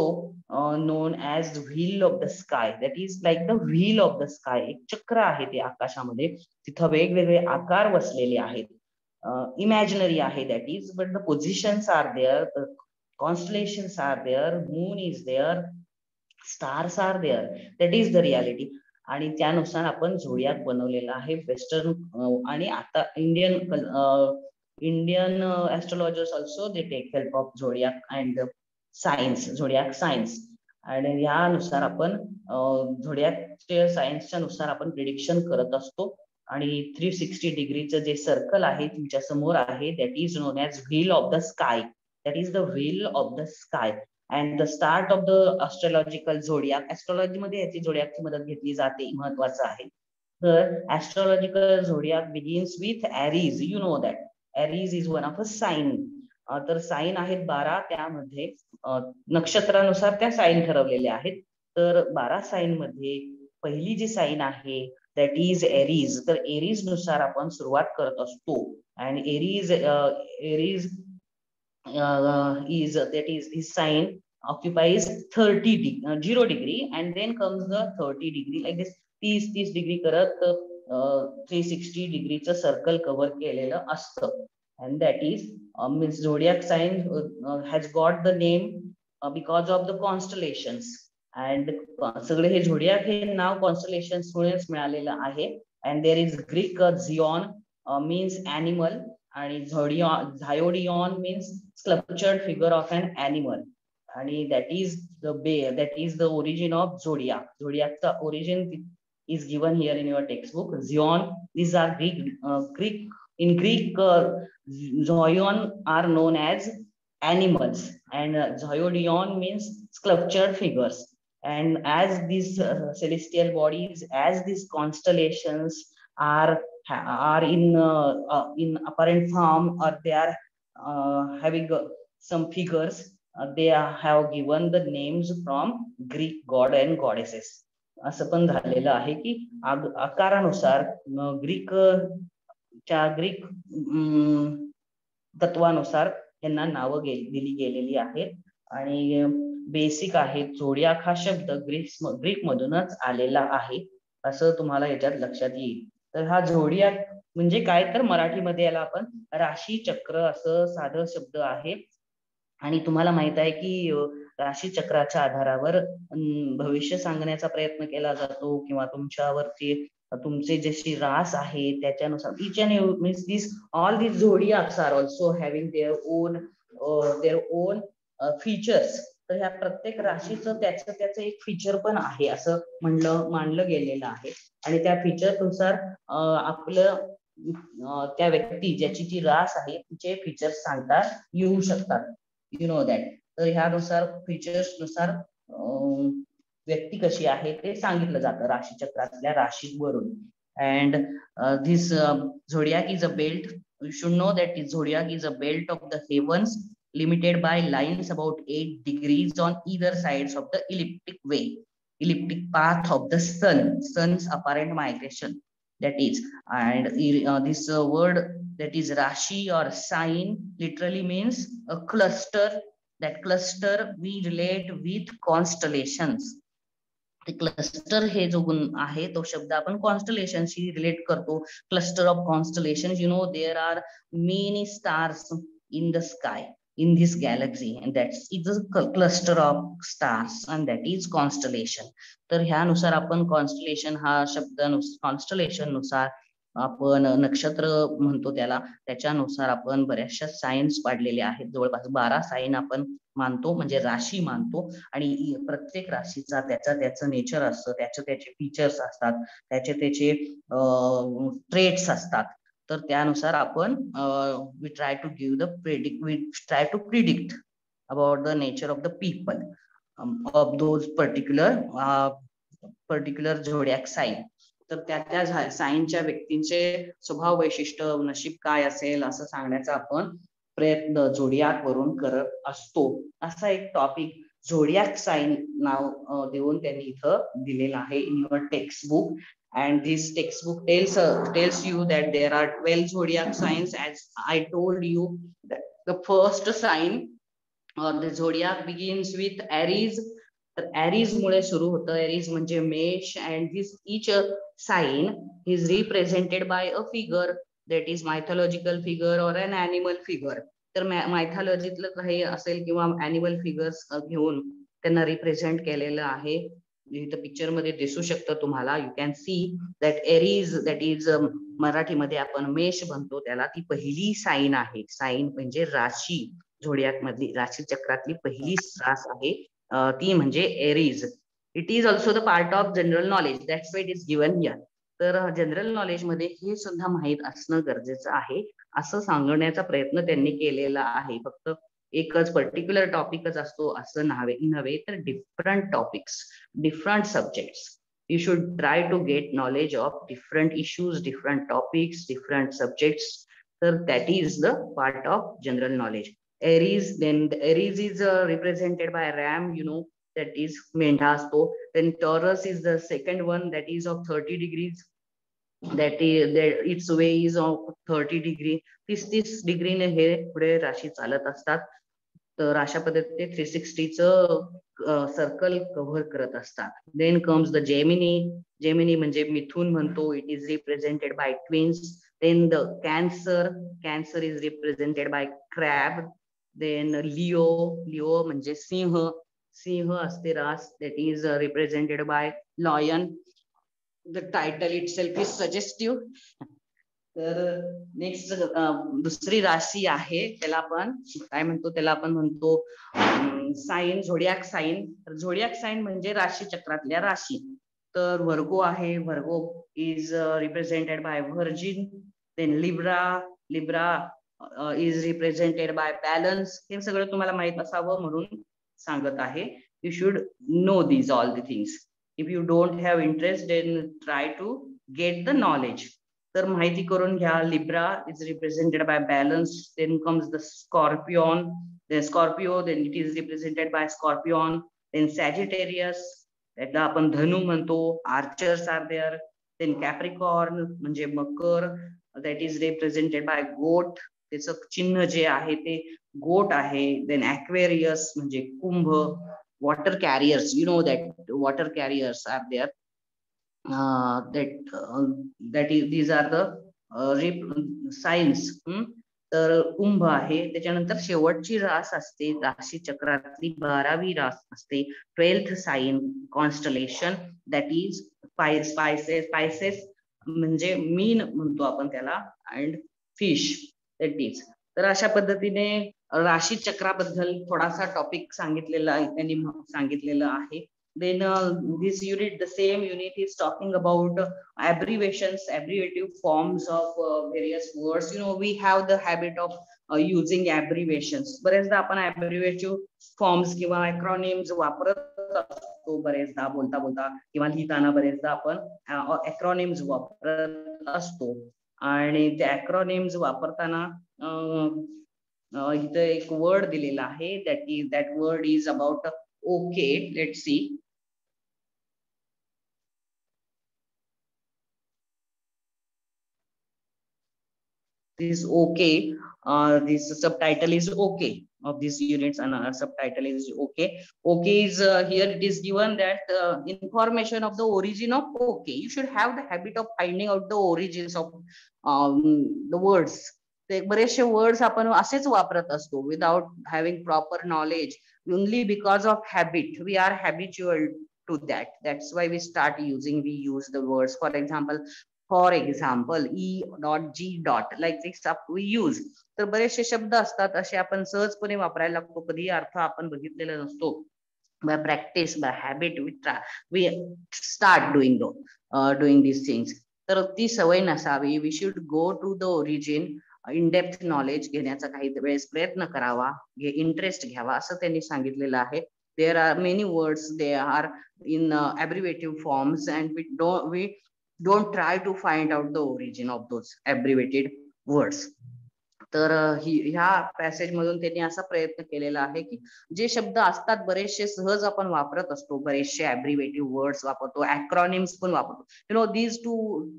known as the wheel of the sky. That is like the wheel of the sky. एक चक्र आहे ते आकाशामध्ये, तिथं वेगवेगळे आकार वसलेले आहेत. इमॅजिनरी आहे that is, but the positions are there, the constellations are there, moon is there, stars are there. That is the reality. आणि त्यानुसार आपण झोडियाक बनवलेला आहे. वेस्टर्न आणि आता Indian astrologers also they take help of zodiac and zodiac signs. आणि यानुसार आपण झोडियाकच्या सायन्सच्या नुसार आपण प्रिडिक्शन करत असतो. आणि 360 डिग्रीचं जे सर्कल आहे तुमच्या समोर आहे, that is known as wheel of the sky. That is the wheel of the sky and the start of the astrological zodiac. Astrology मध्ये याची झोडियाकची मदत घेतली जाते, महत्वाचं आहे. तर astrological zodiac begins with Aries. You know that Aries is one of a sign. तर साइन आहेत 12, त्यामध्ये नक्षत्रानुसार त्या साइन ठरवलेल्या आहेत. तर 12 साइन मध्ये पहिली जी साइन आहे दॅट इज एरीज. तर एरीज नुसार आपण सुरुवात करत असतो. And Aries is that is this sign occupies 0 degree and then comes the 30 degree like this. 30 degree करत 360 डिग्रीचं सर्कल कव्हर केलेलं असतं. and that is means zodiac sign has got the name because of the constellations. and सगळे हे झोडियाक हे नाव constellations मुळेच मिळालेलं आहे. and there is Greek Zion means animal आणि झायोडियॉन means sculptured figure of an animal. आणि that is the origin of zodiac. Zodiacचा origin is given here in your textbook. Zion, these are Greek in Greek Zion are known as animals and Zodion means sculptured figures. And as these celestial bodies, as these constellations are in apparent form or they are having some figures, they have given the names from Greek god and goddesses. असं पण झालेलं आहे की आकारानुसार Greek तत्वानुसार यांना नावं दिली गेलेली आहेत. आणि बेसिक आहे, झोडियाक हा शब्द ग्रीक मधूनच आलेला आहे असं तुम्हाला याच्यात लक्षात येईल. तर हा झोडियाक म्हणजे काय, तर मराठीमध्ये याला आपण राशी चक्र असं साधं शब्द आहे. आणि तुम्हाला माहित आहे की राशी चक्राच्या आधारावर भविष्य सांगण्याचा प्रयत्न केला जातो किंवा तुमच्यावरती तुमचे जशी रास आहे त्याच्यानुसार each and means this all these zodiacs are also having their own features. तर ह्या प्रत्येक राशीचं त्याचं एक फीचर पण आहे असं मानलं गेलेलं आहे. आणि त्या फीचरनुसार आपलं त्या व्यक्ती ज्याची जी रास आहे तिचे फीचर्स सांगता येऊ शकतात. You know that. तर ह्यानुसार फीचर्स नुसार व्यक्ती कशी आहे ते सांगितलं जातं राशीचक्रातल्या राशीवरून. And this zodiac is a belt. You should know that the zodiac is a belt of the heavens limited by lines about 8 degrees on either sides of the elliptic path of the sun's apparent migration. That is, and this word that is Rashi or sign literally means a cluster. That cluster we relate with constellations. ते cluster हे जो गुण आहे तो शब्द आपण कॉन्स्टलेशनशी relate करतो. Cluster of constellation, you know there are many stars in the sky in this galaxy and that's it's a cluster of stars and that is constellation. तर ह्यानुसार आपण कॉन्स्टलेशन हा शब्द कॉन्स्टलेशन नुसार आपण नक्षत्र म्हणतो त्याला. त्याच्यानुसार आपण बऱ्याचशा सायन्स पाडलेले आहेत. जवळपास 12 साईन आपण मानतो म्हणजे राशी मानतो. आणि प्रत्येक राशीचा त्याचं नेचर असतं, त्याचे फीचर्स असतात, त्याचे ट्रेट्स असतात. तर त्यानुसार आपण we try to predict about the nature of the people of those particular zodiac sign. तर त्या साइनच्या व्यक्तींचे स्वभाव वैशिष्ट्य नशीब काय असेल असं सांगण्याचा आपण प्रयत्न झोडियाक वरून करत असतो. असा एक टॉपिक झोडियाक साइन नाव देऊन त्यांनी इथं दिलेलं आहे in your text book. And this textbook tells you that there are 12 zodiac signs. As I told you, that the first sign or the zodiac begins with Aries. तर Aries मुळे सुरू होतं. Aries म्हणजे मेष. and this each sign is represented by a figure, that is mythological figure or an animal figure. तर मायथॉलॉजीतलं काही असेल किंवा animal figures घेऊन त्यांना रिप्रेझेंट केलेलं आहे. इथं पिक्चर मध्ये दिसू शकतं तुम्हाला. You can see that Aries, that is मराठीमध्ये आपण मेष म्हणतो त्याला, ती पहिली साईन आहे. साईन म्हणजे राशी. झोडियाक मधली राशी चक्रातली पहिली रास आहे ती म्हणजे Aries. It is also the part of general knowledge, that's why it is given here. तर जनरल नॉलेज मध्ये हे सुद्धा माहित असणं गरजेचं आहे असं सांगण्याचा प्रयत्न त्यांनी केलेला आहे. फक्त एकच पर्टिक्युलर टॉपिकच असतो असं नव्हे तर different topics, different subjects. You should try to get knowledge of different issues, different topics, different subjects. तर that is the part of general knowledge. Aries, then the Aries is represented by ram, you know, that is मेंढा असतो. Then Taurus is the second one, that is of 30 degrees. that its way is of 30 degree. 30 डिग्रीने हे पुढे राशी चालत असतात. तर अशा पद्धतीने 360चं सर्कल कव्हर करत असतात. Then comes the Gemini. Gemini म्हणजे मिथुन म्हणतो. It is represented by twins. Then the cancer. Cancer is represented by crab. Then Leo. Leo म्हणजे सिंह. सिंह असते रास. That is represented by lion. The title itself is suggestive. तर next दुसरी राशी आहे त्याला आपण काय म्हणतो, त्याला आपण म्हणतो साईन, झोडियाक साईन. तर झोडियाक साईन म्हणजे राशी चक्रातल्या राशी. तर वर्गो आहे. Virgo is represented by virgin. Then Libra. Libra is represented by balance. हे सगळं तुम्हाला माहित असावं म्हणून सांगत आहे. You should know these all the things. If you don't have interest then try to get the knowledge. तर माहिती करून घ्या. Libra is represented by balance. Then comes the scorpion. Then Scorpio, then it is represented by scorpion. Then Sagittarius, त्याला आपण धनु म्हणतो. Archers R there. Then Capricorn म्हणजे मकर, that is represented by goat. त्याचं चिन्ह जे आहे ते गोट आहे. देन ॲक्वेरियस म्हणजे कुंभ. Water carriers, you know that water carriers are there. these are the signs. तर कुंभ आहे. त्याच्यानंतर शेवटची रास असते राशी चक्रातली 12वी रास असते. 12th sign constellation, that is Pisces. म्हणजे मीन म्हणतो आपण त्याला, अँड फिश, दॅट इज. तर अशा पद्धतीने राशी चक्राबद्दल थोडासा टॉपिक सांगितलेला आहे, त्यांनी सांगितलेलं आहे. Then this unit, the same unit is talking about abbreviations, abbreviative forms of various words. You know, we have the habit of using abbreviations. बरेचदा आपण abbreviative forms किंवा acronyms वापरत असतो, बरेचदा बोलता बोलता किंवा लिहिताना बरेचदा आपण acronyms वापरत असतो. आणि ते acronyms वापरताना इथे एक वर्ड दिलेला आहे, that word is about okay. Let's see. This okay, this subtitle is okay of this units, and subtitle is okay. Okay is here it is given that information of the origin of okay. You should have the habit of finding out the origins of the words. ते बरेचसे words आपण असेच वापरत असतो without having proper knowledge, only because of habit. We are habitual to that. That's why we start using, we use the words. For example, E dot G dot, like this we use. तर बरेचसे शब्द असतात असे आपण सहजपणे वापरायला लागतो, कधी अर्थ आपण बघितलेला नसतो. By practice, by habit, we start doing these things. तर ती सवय नसावी. We should go to the origin, in depth knowledge घेण्याचा काही वेळेस प्रयत्न करावा, इंटरेस्ट घ्यावा, असं त्यांनी सांगितलेलं आहे. There are many words, they are in abbreviative forms, and we don't try to find out the origin of those abbreviated words. तर ह्या पॅसेज मधून त्यांनी असा प्रयत्न केलेला आहे की जे शब्द असतात बरेचसे सहज आपण वापरत असतो, बरेचसे ॲब्रिव्हेटिव्ह वर्ड्स वापरतो, ॲक्रॉनिम्स पण वापरतो. You know these two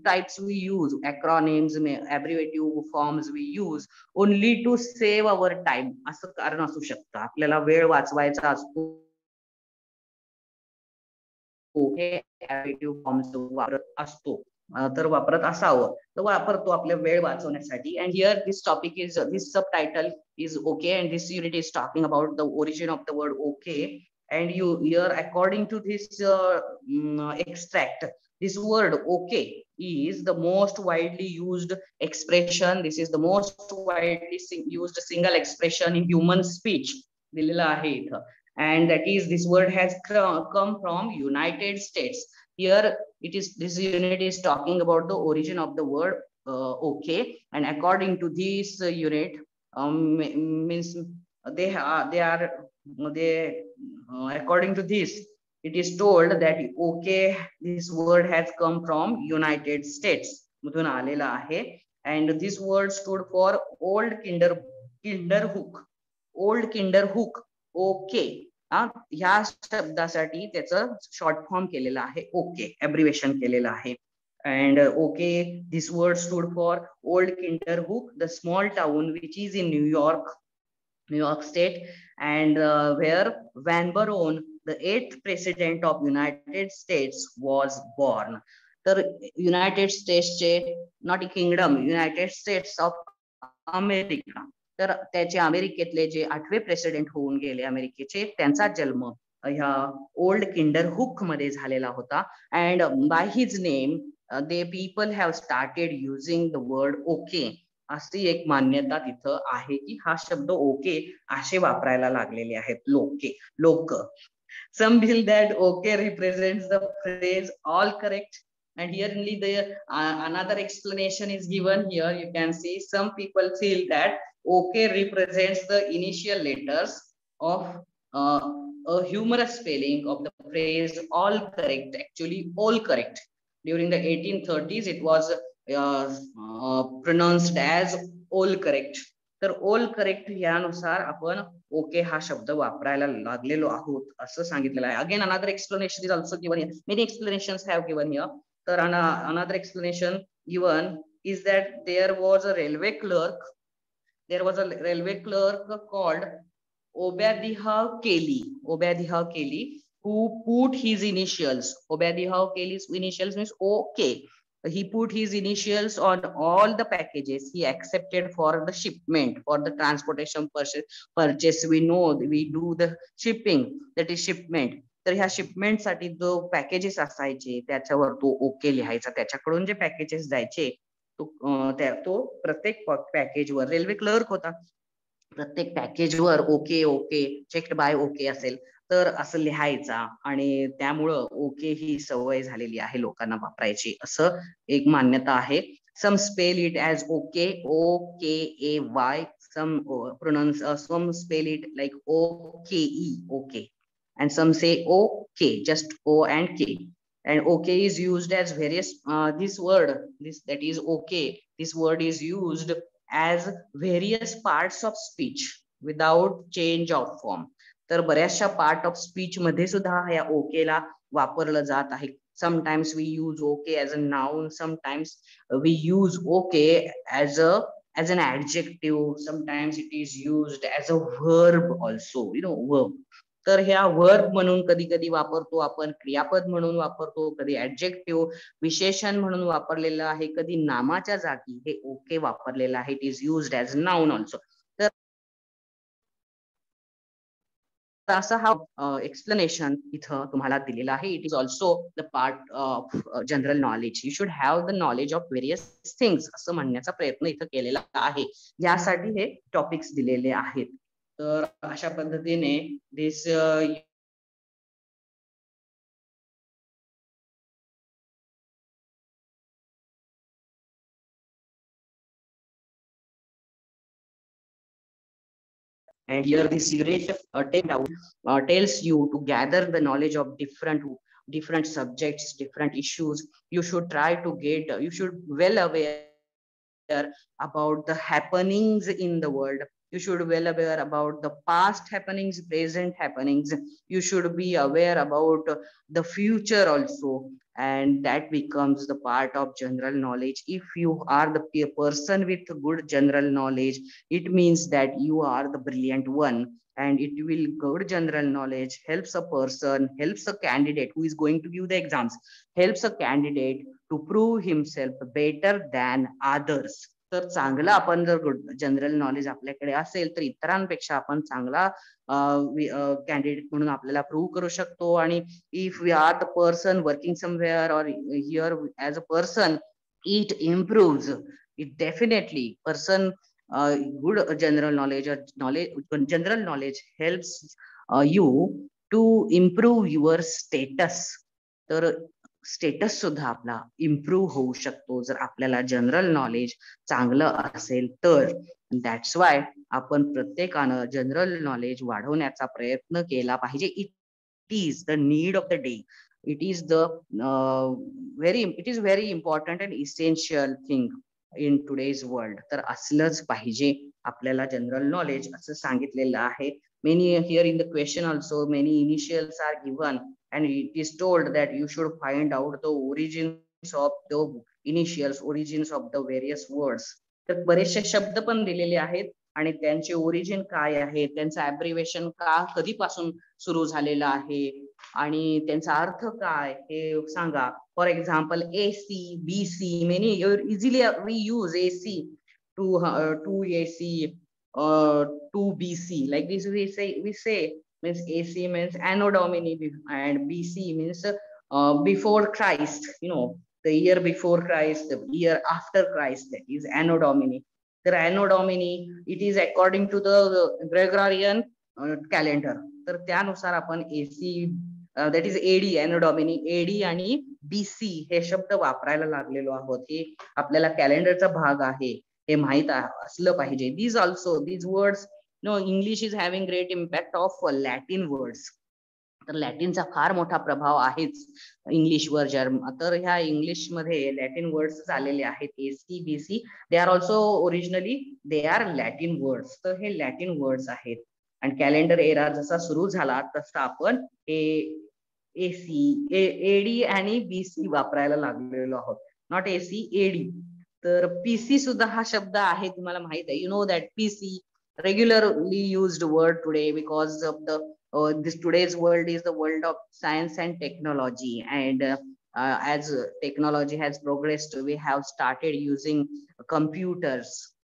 types we use, acronyms, abbreviative forms we use only to save our time. असं कारण असू शकतं, आपल्याला वेळ वाचवायचा असतो, हे ॲब्रिव्हेटिव्ह फॉर्म्स वापरत असतो, तर वापरत असावं, तर वापरतो आपल्या वेळ वाचवण्यासाठी. And here this topic is, this subtitle is okay, and this unit is talking about the origin of the word okay. And you here, according to this extract, this word okay is the most widely used expression. This is the most widely used single expression in human speech दिलेला आहे इथं. And that is, this word has come from United States. Here it is, this unit is talking about the origin of the word okay. And according to this unit, means they according to this, it is told that okay, this word has come from United States मधून आलेला आहे. And this word stood for old kinderhook. Old Kinderhook, okay, ह्या शब्दासाठी त्याचं short form केलेला आहे, okay, ॲब्रिव्हिएशन केलेलं आहे. And okay, this word stood for Old Kinderhook, the small town which is in New York State, and where Van Buren, the 8th president of United States, was born. तर United स्टेट्सचे, not a kingdom, United states of America, तर त्याचे अमेरिकेतले जे 8वे president होऊन गेले अमेरिकेचे, त्यांचा जन्म ह्या ओल्ड किंडरहुक मध्ये झालेला होता. And by his name they people have started using the word okay. अशी एक मान्यता तिथं आहे की हा शब्द ओके असे वापरायला लागलेले आहेत लोक. Some feel that okay represents the phrase all correct, and here only the another explanation is given. Here you can see some people feel that okay represents the initial letters of a humorous spelling of the phrase all correct, actually all correct. During the 1830s it was pronounced as all correct. तर all correct यानुसार आपण okay हा शब्द वापरायला लागलेलो आहोत असं सांगितलेलं आहे. Again another explanation is also given here, many explanations have given here. तर another explanation given is that there was a railway clerk called Obadiah Kelly, who put his initials. Obadiah Kelly's initials means okay. He put his initials on all the packages he accepted for the shipment, for the transportation purchase. We know we do the shipping, that is shipment. तर ह्या शिपमेंटसाठी जो packages असायचे त्याच्यावर तो okay लिहायचा, त्याच्याकडून जे packages जायचे तो प्रत्येक पॅकेजवर, रेल्वे क्लर्क होता, प्रत्येक पॅकेजवर okay okay checked by okay असेल तर असं लिहायचा, आणि त्यामुळं ओके ही सवय झालेली आहे लोकांना वापरायची, असं एक मान्यता आहे. Some spell it as okay, OKAY, some spell it like OKE, okay, and some say okay, just O and K. And okay is used as various that is okay, this word is used as various parts of speech without change of form. तर बऱ्याचशा part of speech मध्ये सुद्धा या ओकेला वापरलं जात आहे. Sometimes we use okay as a noun, sometimes we use okay as an adjective, sometimes it is used as a verb also, verb. तर ह्या वर्ब म्हणून कधी कधी वापरतो आपण, क्रियापद म्हणून वापरतो, कधी ऍडजेक्टिव्ह विशेषण म्हणून वापरलेलं आहे, कधी नामाच्या जागी हे ओके वापरलेलं आहे. It is used as noun also. तर असं हा एक्सप्लेनेशन इथं तुम्हाला दिलेला आहे. It is also the part of general knowledge. You should have the knowledge of various things असं म्हणण्याचा प्रयत्न इथं केलेला आहे. यासाठी हे टॉपिक्स दिलेले आहेत. तर अशा पद्धतीने दिस and here this great tells you to gather the knowledge of different subjects, different issues. You should try to get, you should well aware about the happenings in the world. You should well aware about the past happenings, present happenings. You should be aware about the future also, and that becomes the part of general knowledge. If you are the person with good general knowledge, it means that you are the brilliant one, and it will, good general knowledge helps a person, helps a candidate who is going to give the exams, helps a candidate to prove himself better than others. तर चांगलं आपण जर general knowledge आपल्याकडे असेल तर इतरांपेक्षा आपण चांगला कॅन्डिडेट म्हणून आपल्याला प्रूव्ह करू शकतो. आणि if we are the person working somewhere or here as a person, it improves, it definitely person good general knowledge or general knowledge helps you to improve your status. तर status सुद्धा आपला improve होऊ शकतो जर आपल्याला general knowledge चांगलं असेल तर. दॅट्स वाय आपण प्रत्येकानं जनरल नॉलेज वाढवण्याचा प्रयत्न केला पाहिजे. It is the need of the day. It is very important and essential thing in today's world. तर असलंच पाहिजे आपल्याला जनरल नॉलेज असं सांगितलेलं आहे. Many here in the question also, many initials are given and it is told that you should find out the origins of the initials, origins of the various words. तर बरेचसे शब्द पण दिलेले आहेत आणि त्यांचे ओरिजिन काय आहे, त्यांचं ॲब्रिव्हिएशन का कधीपासून सुरू झालेलं आहे आणि त्यांचा अर्थ काय हे सांगा. For example AC, BC, many easily we use AC to AC, 2BC, like this we say means AC means Anno Domini and BC means before Christ, the year before Christ, the year after Christ, that is Anno Domini. The Anno Domini, it is according to the Gregorian calendar. तर त्यानुसार आपण AC that is AD, Anno Domini, AD आणि BC हे शब्द वापरायला लागलेलो आहोत. हे आपल्याला कॅलेंडरचा भाग आहे हे माहित असलं पाहिजे. These words, English is having great impact of Latin words. तर लॅटिनचा फार मोठा प्रभाव आहेच इंग्लिशवर. तर ह्या इंग्लिश मध्ये लॅटिन वर्ड्स आलेले आहेत. AC, BC, they are also originally they are Latin words. तर हे लॅटिन वर्ड्स आहेत. आणि कॅलेंडर एरा जसा सुरू झाला तसा आपण हे AC, AD आणि BC वापरायला लागलेलो आहोत. Not AC, AD. तर PC सुद्धा हा शब्द आहे, तुम्हाला माहित आहे. You know that PC regularly used word today because of the this today's world is the world of science and technology, and as technology has progressed, we have started using computers,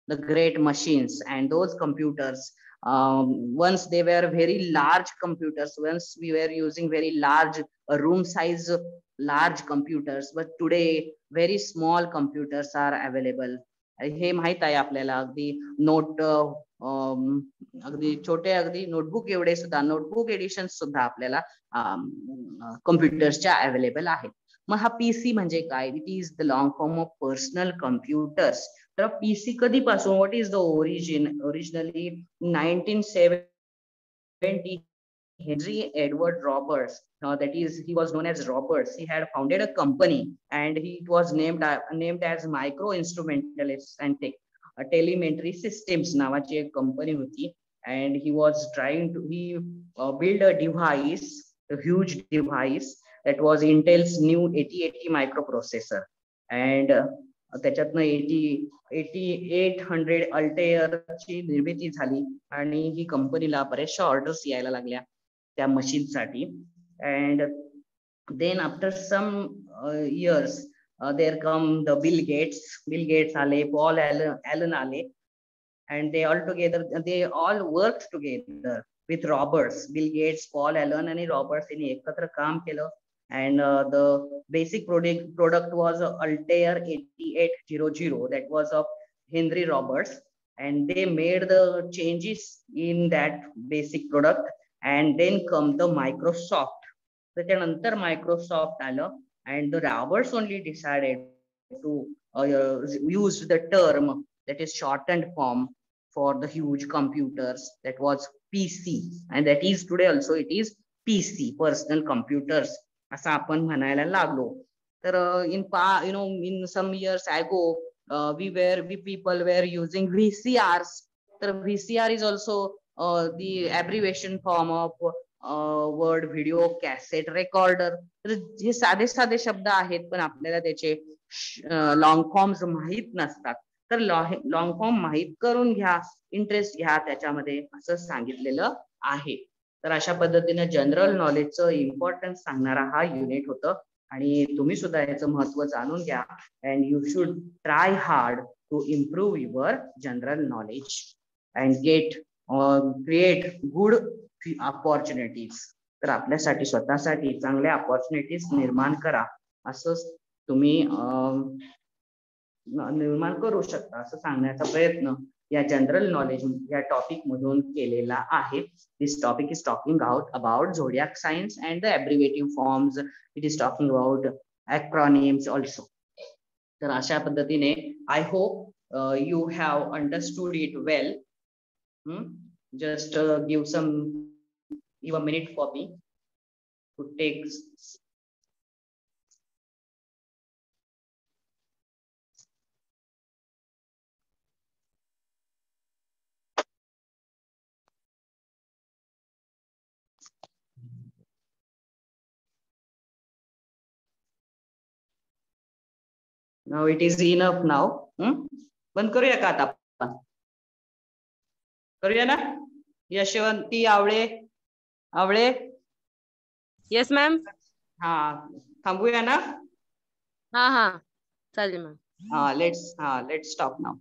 the great machines, and those computers once they were very large computers. Once we were using very large room size large computers, but today very small computers are available. हे माहित आहे आपल्याला. अगदी note अगदी छोटे अगदी notebook एवढे सुद्धा नोटबुक एडिशन सुद्धा आपल्याला कम्प्युटर्सच्या अवेलेबल आहेत. मग हा पीसी म्हणजे काय? It is the long form of personal computers. तर पीसी कधीपासून, what is the originally 1970 Henry Edward Roberts, that is, he was known as Roberts. He had founded a company and he was named as Micro Instrumentalists and Telemetry Systems नावाची एक company होती. And he was trying to build a device, a huge device that was Intel's new 8080 microprocessor. And त्याच्यातनं 8800 अल्टेअर ची निर्मिती झाली आणि ही कंपनीला बऱ्याचशा ऑर्डर्स यायला लागल्या त्या मशीन साठी. And then after some years there came the Bill Gates आले, पॉल ॲलन आले, and they all work together with Roberts. Bill Gates, Paul Allen आणि रॉबर्ट्स यांनी एकत्र काम केलं. And the basic product was Altair 8800 that was of Henry Roberts, and they made the changes in that basic product. And then come the Microsoft. त्याच्यानंतर Microsoft आलं, and the Roberts only decided to use the term that is shortened form for the huge computers, that was PC, and that is today also it is PC, personal computers असं आपण म्हणायला लागलो. तर in some years ago we people were using VCRs. तर VCR is also the abbreviation form of word video cassette recorder. तर हे साधे साधे शब्द आहेत पण आपल्याला त्याचे लॉंग फॉर्म्स माहित नसतात. तर लॉंग फॉर्म माहित करून घ्या, इंटरेस्ट घ्या त्याच्यामध्ये असं सांगितलेलं आहे. तर अशा पद्धतीने जनरल नॉलेजचं इम्पॉर्टन्स सांगणारा हा युनिट होतं आणि तुम्ही सुद्धा याचं महत्व जाणून घ्या. And you should try hard to improve your general knowledge and create good opportunities. तर आपल्यासाठी स्वतःसाठी चांगल्या अपॉर्च्युनिटीज निर्माण करा, असं तुम्ही निर्माण करू शकता असं सांगण्याचा प्रयत्न या जनरल नॉलेज या टॉपिक मधून केलेला आहे. This topic is talking about zodiac science and the abbreviative forms. It is talking about acronyms also. तर अशा पद्धतीने I hope you have understood it well. Just give a minute for me to take. Now it is enough now. बंद करूया का आता? करूया ना? Yashwanti Awale. Yes ma'am. हा, थांबूया ना? हा चालेल मॅम. Let's stop now.